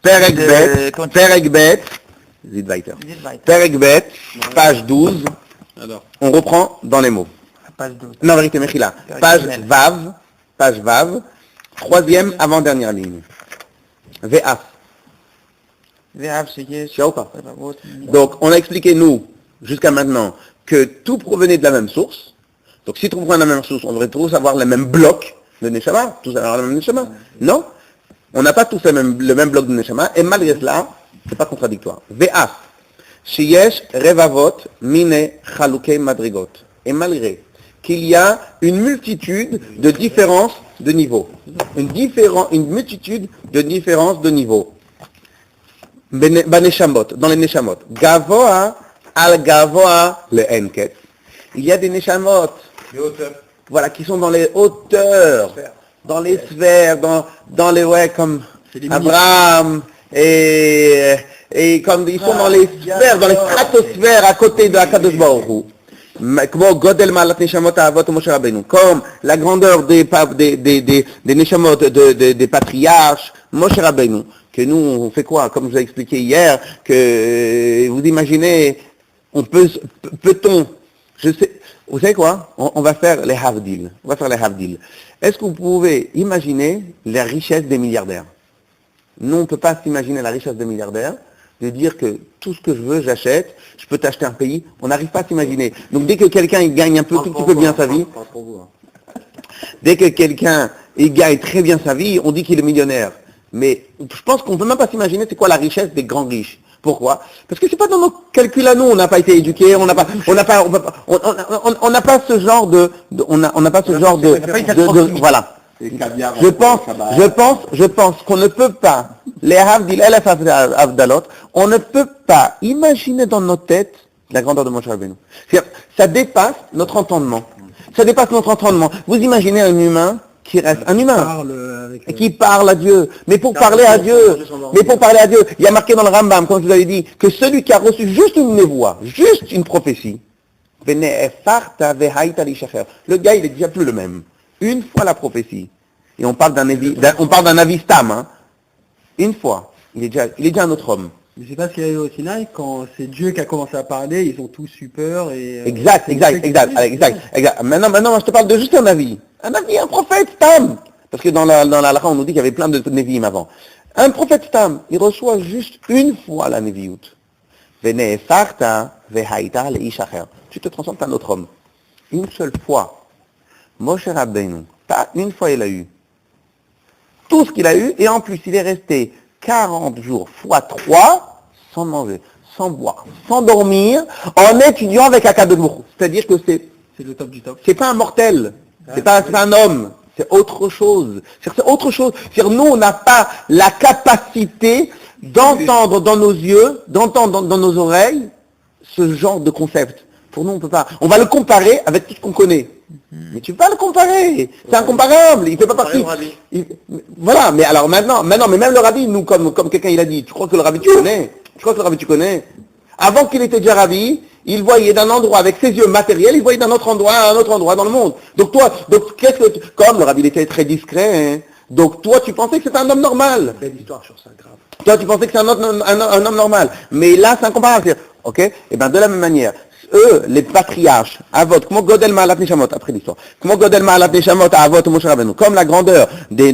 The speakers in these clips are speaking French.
Perek Bet, Zidweiter. Perek Bet, page 12. On reprend dans les mots. Page 12. Non, vérité, Mechila. Page Vav, troisième avant-dernière ligne. Ve'af. Donc, on a expliqué, nous, jusqu'à maintenant, que tout provenait de la même source. Donc, si tout provenait de la même source, on devrait tous avoir le même bloc de Neshama, tous avoir le même Neshama. Non, on n'a pas tous le même bloc de Neshama, et malgré cela, c'est pas contradictoire. Ve'af. Sheyesh revavot mine chalukei madrigot. Et malgré qu'il y a une multitude de différences de niveau. Une multitude de différences de niveau. Baneshamot, dans les Neshamot. Gavoa al Gavoa le Enket. Il y a des Neshamot, voilà, qui sont dans les hauteurs, dans les sphères, dans les, comme Abraham, et comme ils sont dans les sphères, dans les stratosphères à côté de Akadosh Baruch Hu. Comme la grandeur des Neshamot, des patriarches, Moshe Rabbeinu, que nous, on fait quoi? Comme je vous ai expliqué hier, que vous imaginez, peut-on, je sais, vous savez quoi? On va faire les Havdil. Est-ce que vous pouvez imaginer la richesse des milliardaires? Nous, on ne peut pas s'imaginer la richesse des milliardaires, de dire que tout ce que je veux, j'achète, je peux t'acheter un pays, on n'arrive pas à s'imaginer. Donc dès que quelqu'un il gagne un peu, tout petit peu bien sa vie, dès que quelqu'un il gagne très bien sa vie, on dit qu'il est millionnaire. Mais je pense qu'on ne peut même pas s'imaginer c'est quoi la richesse des grands riches. Pourquoi? Parce que c'est pas dans nos calculs à nous, on n'a pas été éduqués, on n'a pas ce genre de voilà. Je pense qu'on ne peut pas, les Havdil, Elef Avdalot, on ne peut pas imaginer dans nos têtes la grandeur de Moshe Rabbeinu. Ça dépasse notre entendement. Vous imaginez un humain qui reste un humain, qui parle à Dieu. Mais pour parler à Dieu, il y a marqué dans le Rambam, comme je vous avais dit, que celui qui a reçu juste une névoie, juste une prophétie, le gars, il est déjà plus le même. Une fois la prophétie, et on parle d'un avistam, hein. Une fois, il est déjà un autre homme. Mais c'est pas ce qu'il y a eu au Sinaï, quand c'est Dieu qui a commencé à parler, ils ont tous eu peur et... Exact. Maintenant, je te parle de juste un avis, un prophète Stam. Parce que dans la halakha, on nous dit qu'il y avait plein de Nevi'im avant. Un prophète Stam, il reçoit juste une fois la Nevi'ut. Tu te transformes en un autre homme. Une seule fois. Moshe Rabbeinu, une fois il a eu tout ce qu'il a eu, et en plus il est resté 40 jours fois 3, sans manger, sans boire, sans dormir, en étudiant avec Akadosh Baruch Hu. C'est-à-dire que c'est le top du top. C'est pas un mortel, c'est pas un homme, c'est autre chose. C'est-à-dire nous, on n'a pas la capacité d'entendre dans nos yeux, d'entendre dans nos oreilles, ce genre de concept. Pour nous, on peut pas. On va le comparer avec tout ce qu'on connaît. Mais tu peux pas le comparer. C'est incomparable. Il fait pas partie. Voilà. Mais alors maintenant, mais même le rabbi, nous, comme quelqu'un il a dit, tu crois que le rabbi tu connais? Avant qu'il était déjà rabbi, il voyait d'un endroit avec ses yeux matériels, il voyait d'un autre endroit à un autre endroit dans le monde. Donc comme le rabbi il était très discret, hein, donc toi tu pensais que c'était un homme normal. Belle histoire sur ça, grave. Toi tu pensais que c'est un homme normal. Mais là c'est incomparable. Ok? Et bien de la même manière, eux, les patriarches, Avot, comment Godel Ma'alat Neshamot, après l'histoire, comment Godel Ma'alat Neshamot à Avot Moshe Rabbeinu, comme la grandeur des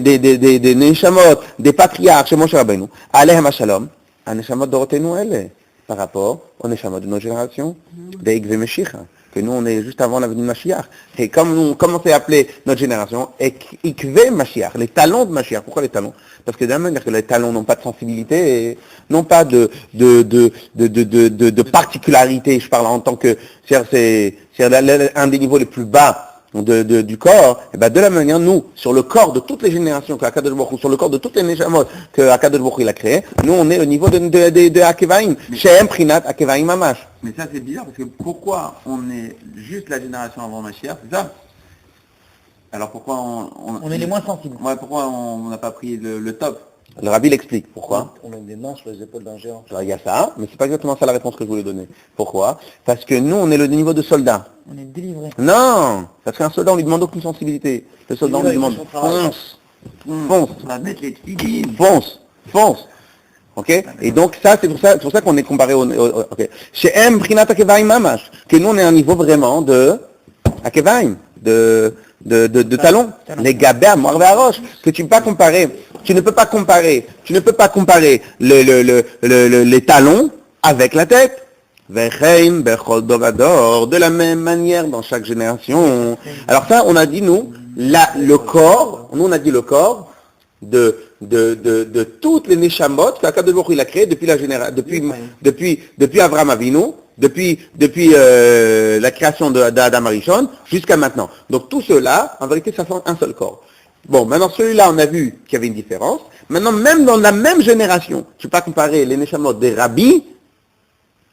Neshamot, des patriarches chez Moshe Rabbeinu, Alehem HaShalom, à Neshamot Dorotenu elle, par rapport aux Neshamot de nos générations, des Ikve Meshicha, que nous on est juste avant la venue de Mashiach. Et comment on s'est appelé notre génération, Ikve Mashiach, les talons de Mashiach. Pourquoi les talons? Parce que d'un manière que les talons n'ont pas de sensibilité, et n'ont pas de particularité. Je parle en tant que, c'est un des niveaux les plus bas du corps. Et ben de la même manière, nous, sur le corps de toutes les générations que Akadosh Baruch Hu, sur le corps de toutes les neshamot que Akadosh Baruch Hu il a créé, nous on est au niveau de Akevaim, Shem Prinat Akevaim Mamash. Mais ça c'est bizarre parce que pourquoi on est juste la génération avant Mashiach, c'est ça? Alors pourquoi on est les moins sensibles. Ouais, pourquoi on n'a pas pris le top? Le rabbi l'explique. Pourquoi? On a des mains sur les épaules d'un géant. Alors, il y a ça, mais c'est pas exactement ça la réponse que je voulais donner. Pourquoi? Parce que nous, on est le niveau de soldat. On est délivré. Non! Parce qu'un soldat, on lui demande aucune sensibilité. Le soldat, on lui demande fonce. On va mettre les petits. Fonce. Ok? Et donc ça, c'est pour ça qu'on est comparé ok. Chez M, Prinat Akevaim Mamash, que nous on est à un niveau vraiment de Akevaim, de talons. Les Gabé, Moarvé Aroche, que tu ne peux pas comparer. Tu ne peux pas comparer les talons avec la tête. Vecheim, Bechol Dovador, de la même manière dans chaque génération. Alors ça, on a dit nous, le corps de toutes les Neshamot qu'Akadosh Baruch Hu il a créé depuis la génération, depuis Avraham Avinu, depuis la création d'Adam Arishon jusqu'à maintenant. Donc tout cela, en vérité, ça forme un seul corps. Bon, maintenant celui-là, on a vu qu'il y avait une différence. Maintenant, même dans la même génération, tu peux pas comparer les Neshamot des rabbis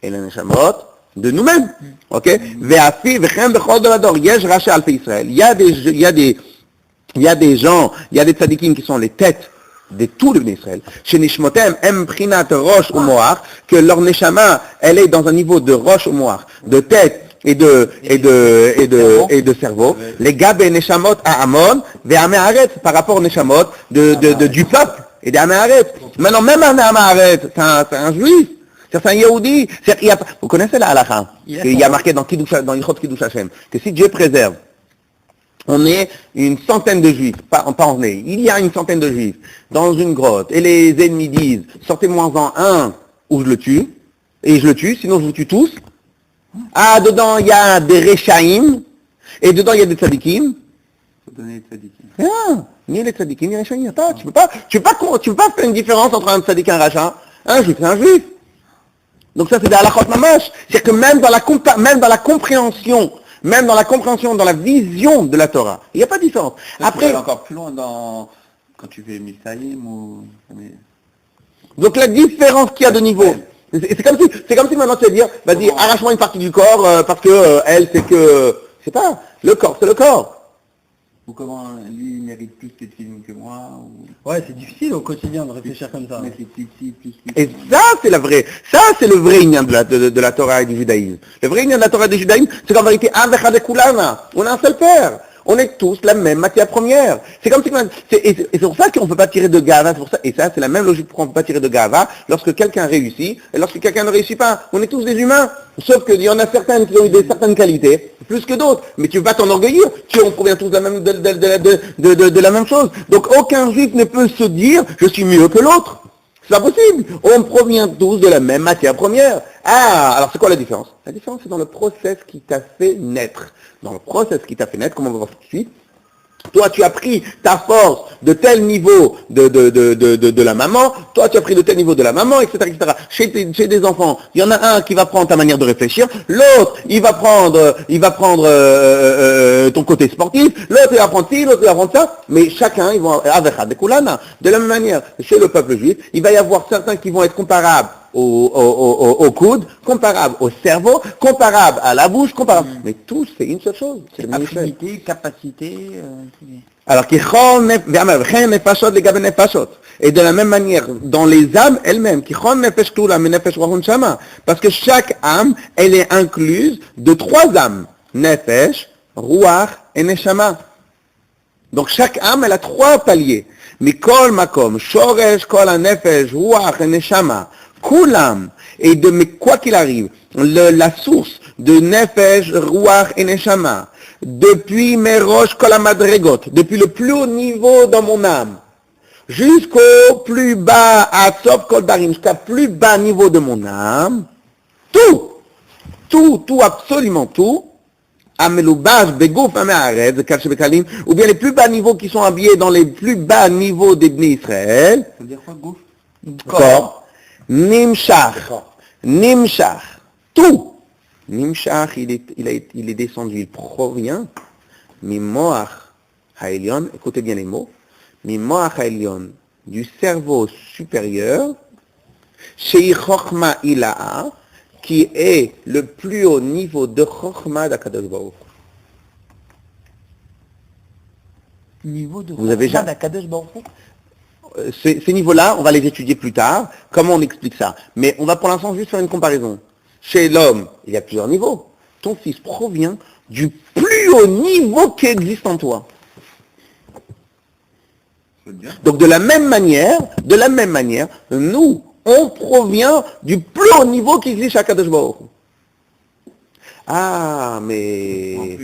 et les Neshamot de nous-mêmes. Ok? Ve'afi v'chem b'chol d'Ador, yesh raché alpé Israël. Il y a des gens, il y a des tzadikim qui sont les têtes de tout le Bnei Israël. Chez Nishmotem, em prinat rosh ou moar, que leur neshama, elle est dans un niveau de roche ou moar, de tête et de cerveau. Les gab et neshamot à Amon, ve'amé aret, par rapport aux neshamot du peuple et des amé aret. Maintenant, même un amé aret, c'est un juif. C'est un Yehudi. Vous connaissez la halakha? Il y a marqué dans Yichot Kiddush Hashem, que si Dieu préserve, on est une centaine de juifs, il y a une centaine de juifs dans une grotte, et les ennemis disent, sortez-moi-en un, ou je le tue, sinon je vous tue tous. Ah, dedans il y a des Rechaim, et dedans il y a des Tzadikim. Faut donner les tzadikim. Ah, ni les Tzadikim, ni les Rechaim, il n'y a pas. Tu peux pas faire une différence entre un Tzadik et un Racha. Un juif, c'est un juif. Donc ça c'est des halachot mamash. C'est-à-dire que même dans la compréhension, dans la vision de la Torah, il n'y a pas de différence. Après, encore plus loin quand tu fais Misaïm ou... Donc la différence qu'il y a de niveau, c'est comme si maintenant tu vas dire, vas-y, arrache-moi une partie du corps, parce que c'est pas, le corps, c'est le corps. Ou comment lui il mérite plus de films que moi ou... Ouais, c'est difficile au quotidien de réfléchir comme ça. Mais c'est plus. Et ça c'est le vrai ignan de la Torah et du judaïsme. Le vrai ignan de la Torah et du judaïsme, c'est qu'en vérité, on a un seul père. On est tous la même matière première. C'est comme si, et c'est pour ça qu'on ne peut pas tirer de gava, et ça c'est la même logique pour qu'on ne peut pas tirer de gava lorsque quelqu'un réussit, et lorsque quelqu'un ne réussit pas. On est tous des humains. Sauf qu'il y en a certaines qui ont eu certaines qualités, plus que d'autres. Mais tu ne veux pas t'en orgueillir. On provient tous de la même chose. Donc aucun juif ne peut se dire, je suis mieux que l'autre. C'est pas possible. On provient tous de la même matière première. Ah, alors c'est quoi la différence? La différence, c'est dans le process qui t'a fait naître. Dans le process qui t'a fait naître, comme on va voir tout de suite, toi tu as pris ta force de tel niveau de la maman, toi tu as pris de tel niveau de la maman, etc. Chez des enfants, il y en a un qui va prendre ta manière de réfléchir, l'autre il va prendre ton côté sportif, l'autre il va prendre ci, l'autre il va prendre ça, mais chacun ils vont avec des koulana. De la même manière, chez le peuple juif, il va y avoir certains qui vont être comparables au coude, comparable au cerveau, comparable à la bouche, comparable. Mais tous, c'est une seule chose. C'est affinité, capacité. Alors, et de la même manière, dans les âmes elles-mêmes, parce que chaque âme, elle est incluse de 3 âmes. Nefesh, Ruach et Neshama. Donc chaque âme, elle a 3 paliers. Mikol makom, shoresh kol nefesh, Ruach et Neshama. Kulam, mais quoi qu'il arrive, la source de Nefesh, Ruach et Neshama, depuis Merosh Kol HaMadregot, depuis le plus haut niveau dans mon âme, jusqu'au plus bas, à Sof Kol Darim, jusqu'à plus bas niveau de mon âme, tout, absolument tout, Ameloubash, Begouf, Ameharet, Kachebekalim, ou bien les plus bas niveaux qui sont habillés dans les plus bas niveaux des Bnei Israël. Ça veut dire quoi, Gouf? Corps. Nimshach, tout. Nimshach, il est descendu, il provient, Mimoach Haelion, écoutez bien les mots, Mimoach Haelion, du cerveau supérieur, Shei Chochma Ilaha, qui est le plus haut niveau de Chochma d'Akadosh Baruch Hu. Niveau de Chochma d'Akadosh Baruch Hu? Ces niveaux-là, on va les étudier plus tard, comment on explique ça. Mais on va pour l'instant juste faire une comparaison. Chez l'homme, il y a plusieurs niveaux. Ton fils provient du plus haut niveau qui existe en toi. Donc de la même manière, nous, On provient du plus haut niveau qui existe chez Akadosh Baruch Hu. Ah, mais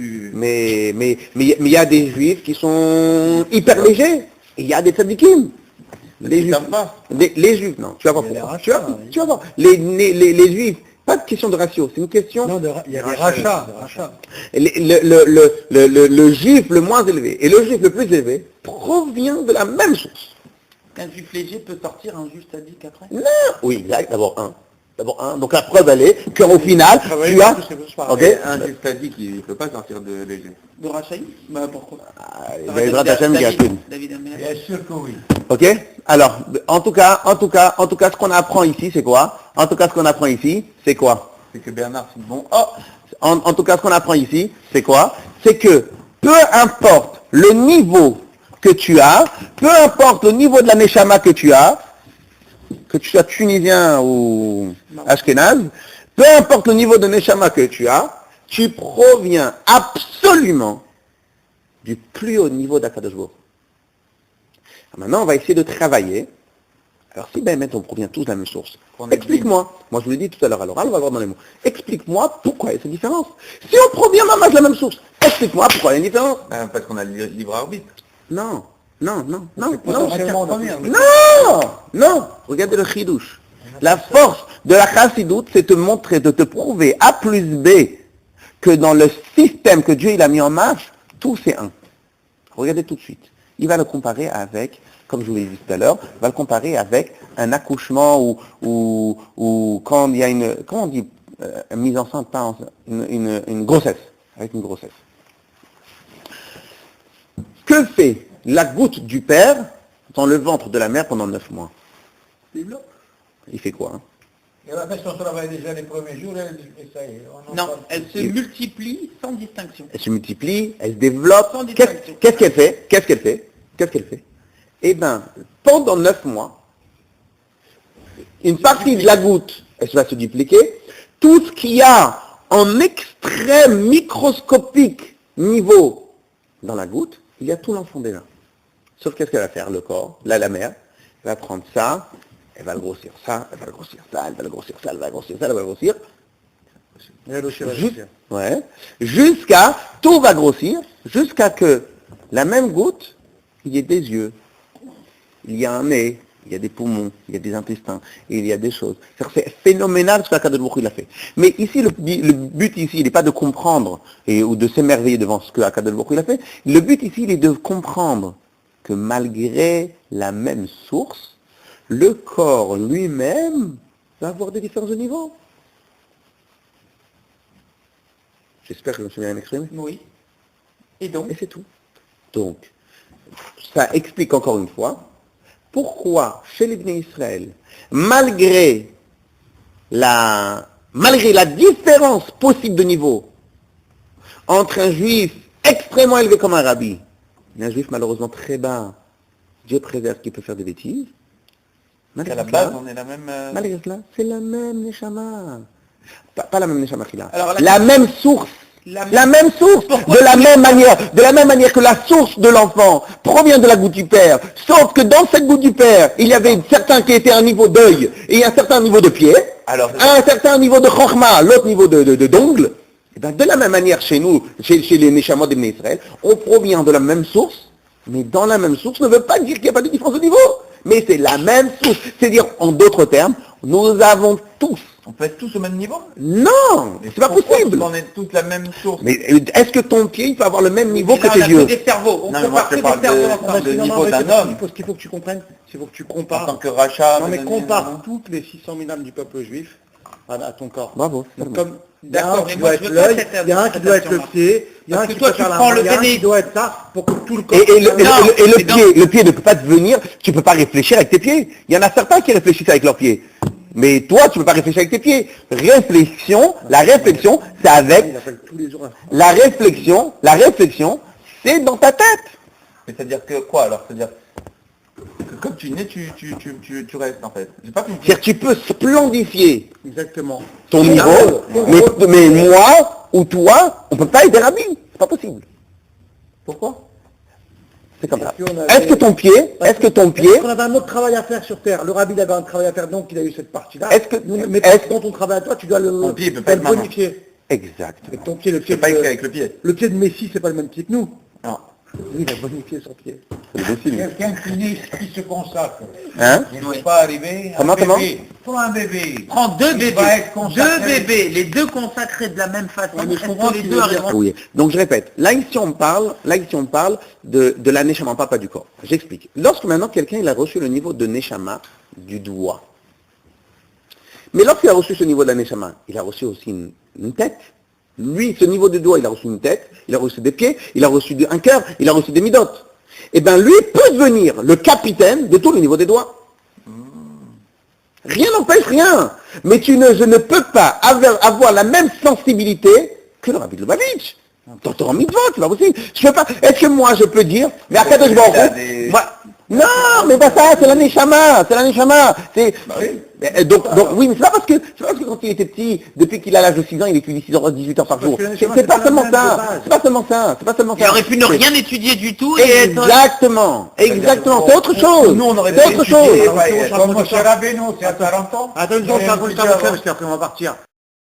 il y a des juifs qui sont hyper légers. Et il y a des tzadikim. Les juifs, non, tu vas voir pourquoi. Tu vas voir. Les juifs, pas de question de ratio, c'est une question... Non, il y a des rachats. Le juif le moins élevé et le juif le plus élevé provient de la même source. Un juif léger peut sortir un juif sadique après? Non, oui, exact, d'abord un. Donc la preuve elle est qu'au final, tu as... Ok, un juif sadique, il ne peut pas sortir de léger. De Rachaï? Bah pourquoi? Bezrat Hashem qui a qu'une. Bien sûr que oui. Ok? Alors, en tout cas, ce qu'on apprend ici, c'est quoi? C'est que Bernard, c'est bon. En tout cas, ce qu'on apprend ici, c'est quoi? C'est que peu importe le niveau que tu as, peu importe le niveau de la neshama que tu as, que tu sois tunisien ou ashkénaze, peu importe le niveau de neshama que tu as, tu proviens absolument du plus haut niveau d'Akadosh Baruch Hu. Maintenant, on va essayer de travailler. Alors, si ben on provient tous de la même source, explique-moi. Moi, je vous l'ai dit tout à l'heure à l'oral, on va voir dans les mots. Explique-moi pourquoi il y a cette différence. Si on provient même de la même source, explique-moi pourquoi il y a une différence. Parce qu'on a le libre arbitre. Non. Regardez le chidouche. La force de la chassidoute, c'est de montrer, de te prouver A plus B que dans le système que Dieu il a mis en marche, tout c'est un. Regardez tout de suite. Il va le comparer avec, comme je vous l'ai dit tout à l'heure, il va le comparer avec un accouchement ou quand il y a une, comment on dit, une mise enceinte, pas une grossesse, avec une grossesse. Que fait la goutte du père dans le ventre de la mère pendant 9 mois? Il fait quoi? Et elle a fait son travail déjà les premiers jours, et ça y est. Non, elle se multiplie sans distinction. Elle se multiplie, elle se développe. Sans distinction. Qu'est-ce qu'elle fait? Eh bien, pendant 9 mois, une partie de la goutte, elle va se dupliquer. Tout ce qu'il y a en extrême microscopique niveau dans la goutte, il y a tout l'enfant déjà. Sauf qu'est-ce qu'elle va faire, le corps, la mère, elle va prendre ça, elle va le grossir ça, elle va le grossir ça, elle va le grossir ça, elle va le grossir ça, elle va le grossir. Jusqu'à, tout va grossir, jusqu'à que la même goutte, il y ait des yeux, il y a un nez, il y a des poumons, il y a des intestins, et il y a des choses. C'est phénoménal ce qu'Akadosh Baruch Hu a fait. Mais ici, le but ici, il n'est pas de comprendre ou de s'émerveiller devant ce qu'Akadosh Baruch Hu a fait. Le but ici, il est de comprendre que malgré la même source, le corps lui-même va avoir des différences de niveau. J'espère que je me suis bien exprimé. Oui. Et c'est tout. Donc, ça explique encore une fois pourquoi chez les Bnei Israël, malgré la différence possible de niveau entre un juif extrêmement élevé comme un rabbi et un juif malheureusement très bas, Dieu préserve qu'il peut faire des bêtises. À la base, on est la même... Malgré cela, c'est la même neshama. Pas la même neshama qu'il a. La même source. La même source, de la même manière que la source de l'enfant provient de la goutte du père, sauf que dans cette goutte du père, il y avait certains qui étaient à un niveau d'œil et un certain niveau de pied, un certain niveau de chokhma, l'autre niveau d'ongle. Et bien, de la même manière chez nous, chez les Neshamot des Bnei Israël, on provient de la même source, mais dans la même source ne veut pas dire qu'il n'y a pas de différence de niveau. Mais c'est la même source. C'est-à-dire, en d'autres termes, nous avons tous. On peut être tous au même niveau? Non, c'est pas possible. On est tous la même source. Mais est-ce que ton pied il peut avoir le même niveau que tes yeux? On a des cerveaux. On compare que des cerveaux. Le niveau d'un homme. Ce qu'il faut que tu comprennes, c'est qu'il faut que tu compares. En tant que rachat. Non, mais compare toutes les 600 000 âmes du peuple juif à ton corps. Bravo. Comme d'accord, il y a un qui doit être l'œil, il y a un qui doit être le pied, il y a un qui doit faire la main, il y a un qui doit être ça, pour que tout le corps... Et le pied ne peut pas devenir, tu ne peux pas réfléchir avec tes pieds. Il y en a certains qui réfléchissent avec leurs pieds. Mais toi, tu ne peux pas réfléchir avec tes pieds. La réflexion, c'est avec... La réflexion, c'est dans ta tête. Mais c'est-à-dire que quoi alors? C'est-à-dire que comme tu nais, tu restes en fait. C'est-à-dire tu peux splendifier exactement ton niveau, mais moi ou toi, on ne peut pas être des rabbis. C'est pas possible. Pourquoi? C'est comme ça. Et puis on avait- Est-ce que ton pied, On avait un autre travail à faire sur terre. Le rabbi il avait un travail à faire, donc il a eu cette partie-là. Est-ce que- Mais est-ce- dans ton travail à toi, tu dois le Ton pied peut pas être bonifier. exact. Et ton pied, le pied C'est pas écrit de, avec le pied. le pied de Messi, c'est pas le même pied que nous. Non. Lui, il a bonifié son pied. C'est possible. Quelqu'un qui se consacre. Hein? Il ne peut pas arriver. Comment, un comment bébé. Prends un bébé. Prends deux Il bébés, va être consacré. les deux consacrés de la même façon, Ouais, mais je est-ce comprends que ce les qu'il deux veut dire. arriveront? Oui. Donc je répète, là ici on parle de la neshama, pas du corps. J'explique. Lorsque maintenant quelqu'un il a reçu le niveau de neshama du doigt, mais lorsqu'il a reçu ce niveau de la neshama, il a reçu aussi une tête. Lui, ce niveau de doigt, il a reçu une tête, il a reçu des pieds, il a reçu un cœur, il a reçu des midotes. Et bien lui peut devenir le capitaine de tout le niveau des doigts. Rien n'empêche rien. Mais je ne peux pas avoir la même sensibilité que le Rabbi de Lubavitch. Dans ton mitzvot, c'est pas possible. Je peux pas. Est-ce que moi je peux dire, mais à Kadosh Baruch Hu, non, mais pas ça, c'est la neshama, c'est, donc, oui, mais c'est pas parce que quand il était petit, depuis qu'il a l'âge de 6 ans, il étudie 6 heures, 18 heures par jour. C'est pas seulement ça, c'est pas seulement ça. Il aurait pu ne rien étudier du tout et être... Exactement, c'est autre chose. Nous, on aurait C'est autre chose. Comme Moshe Rabbeinu, c'est à 40 ans. Attends une seconde, je te raconte ça, parce qu'après on va partir.